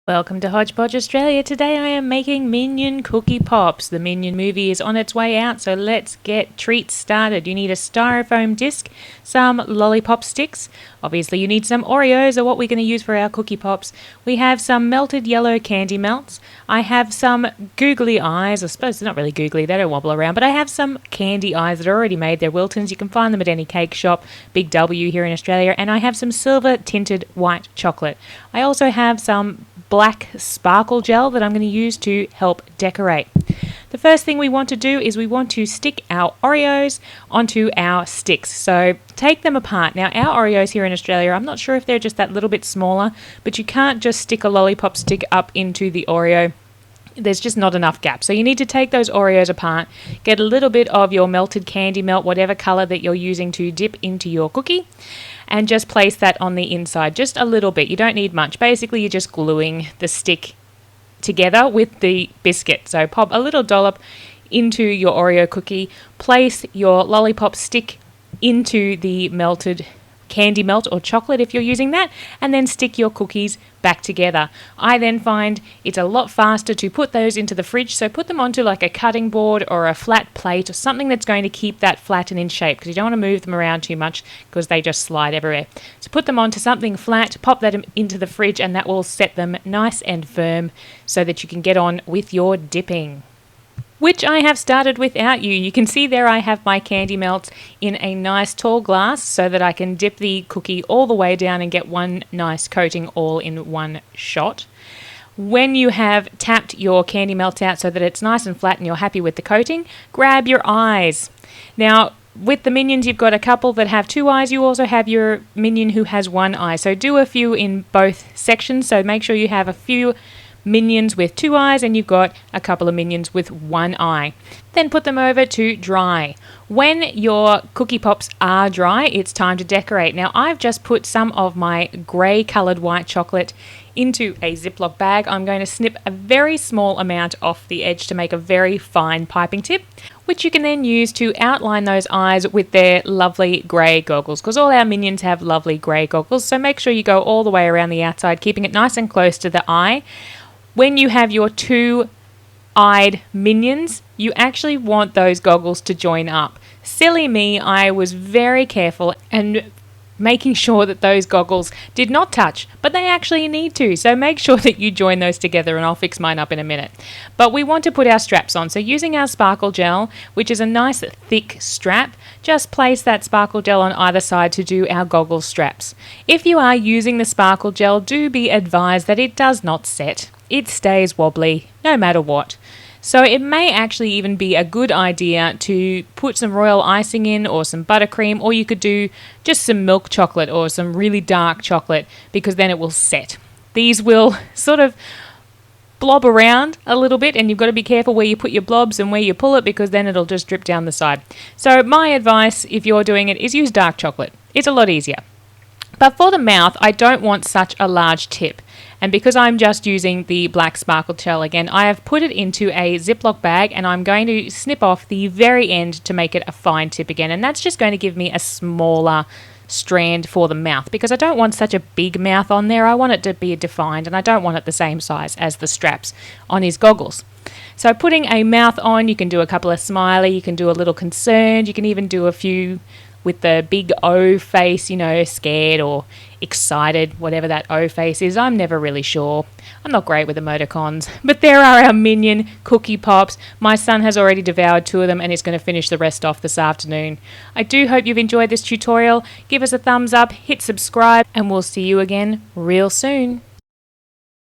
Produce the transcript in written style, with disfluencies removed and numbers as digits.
Welcome to Hodge Podge Australia. Today I am making Minion Cookie Pops. The Minion movie is on its way out, so let's get treats started. You need a styrofoam disc, some lollipop sticks. Obviously you need some Oreos, or what we're going to use for our cookie pops. We have some melted yellow candy melts. I have some googly eyes. I suppose they're not really googly, they don't wobble around, but I have some candy eyes that are already made. They're Wilton's. You can find them at any cake shop, Big W here in Australia. And I have some silver tinted white chocolate. I also have some black sparkle gel that I'm going to use to help decorate. The first thing we want to do is we want to stick our Oreos onto our sticks. So take them apart. Now our Oreos here in Australia, I'm not sure if they're just that little bit smaller, but you can't just stick a lollipop stick up into the Oreo. There's just not enough gap. So you need to take those Oreos apart, get a little bit of your melted candy melt, whatever color that you're using to dip into your cookie, and just place that on the inside, just a little bit. You don't need much. Basically, you're just gluing the stick together with the biscuit. So pop a little dollop into your Oreo cookie, place your lollipop stick into the melted candy melt or chocolate if you're using that, and then stick your cookies back together. I then find it's a lot faster to put those into the fridge, so put them onto like a cutting board or a flat plate or something that's going to keep that flat and in shape, because you don't want to move them around too much because they just slide everywhere. So put them onto something flat, pop that into the fridge, and that will set them nice and firm so that you can get on with your dipping, which I have started without you. You can see there I have my candy melts in a nice tall glass so that I can dip the cookie all the way down and get one nice coating all in one shot. When you have tapped your candy melts out so that it's nice and flat and you're happy with the coating, grab your eyes. Now, with the Minions, you've got a couple that have two eyes. You also have your Minion who has one eye. So do a few in both sections. So make sure you have a few Minions with two eyes and you've got a couple of Minions with one eye. Then put them over to dry. When your cookie pops are dry, it's time to decorate. Now I've just put some of my grey coloured white chocolate into a Ziploc bag. I'm going to snip a very small amount off the edge to make a very fine piping tip, which you can then use to outline those eyes with their lovely grey goggles, because all our Minions have lovely grey goggles. So make sure you go all the way around the outside, keeping it nice and close to the eye. When you have your two-eyed Minions, you actually want those goggles to join up. Silly me, I was very careful and making sure that those goggles did not touch, but they actually need to. So make sure that you join those together, and I'll fix mine up in a minute. But we want to put our straps on. So using our sparkle gel, which is a nice thick strap, just place that sparkle gel on either side to do our goggle straps. If you are using the sparkle gel, do be advised that it does not set. It stays wobbly no matter what. So it may actually even be a good idea to put some royal icing in, or some buttercream, or you could do just some milk chocolate or some really dark chocolate, because then it will set. These will sort of blob around a little bit, and you've got to be careful where you put your blobs and where you pull it, because then it'll just drip down the side. So my advice, if you're doing it, is use dark chocolate. It's a lot easier. But for the mouth, I don't want such a large tip. And because I'm just using the black sparkle gel again, I have put it into a Ziploc bag, and I'm going to snip off the very end to make it a fine tip again. And that's just going to give me a smaller strand for the mouth, because I don't want such a big mouth on there. I want it to be defined, and I don't want it the same size as the straps on his goggles. So putting a mouth on, you can do a couple of smiley, you can do a little concerned, you can even do a few with the big O face, you know, scared or excited, whatever that O face is. I'm never really sure. I'm not great with emoticons. But there are our Minion Cookie Pops. My son has already devoured two of them and is going to finish the rest off this afternoon. I do hope you've enjoyed this tutorial. Give us a thumbs up, hit subscribe, and we'll see you again real soon.